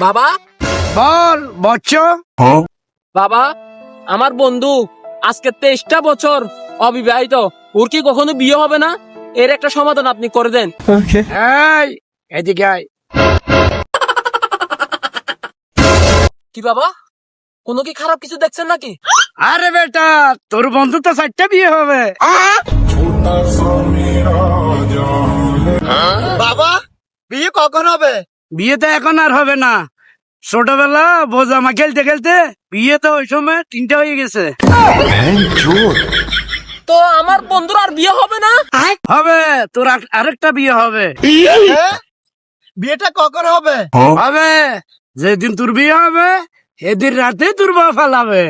বাবা, বল বচ্চ। বাবা, আমার বন্ধু আজকে 23টা বছর অবিবাহিত, ওর কি কখনো বিয়ে হবে না? এর একটা সমাধান আপনি করে দেন। এই এদিকে আয়। কি বাবা, কোনো কি খারাপ কিছু দেখছেন নাকি? আরে বেটা, তোর বন্ধু তো 4টা বিয়ে হবে। বাবা, বিয়ে কখন হবে? বিয়ে তো এখন আর হবে না। ছোটবেলা বোঝামা খেলতে খেলতে বিয়ে তো ওই সময় 3টা হয়ে গেছে। তো আমার বন্ধুর আর বিয়ে হবে না? হবে, তোর আরেকটা বিয়ে হবে। বিয়েটা কখন হবে? হবে, যেদিন তোর বিয়ে হবে সেদিন রাতে তোর বউ ফালাবে।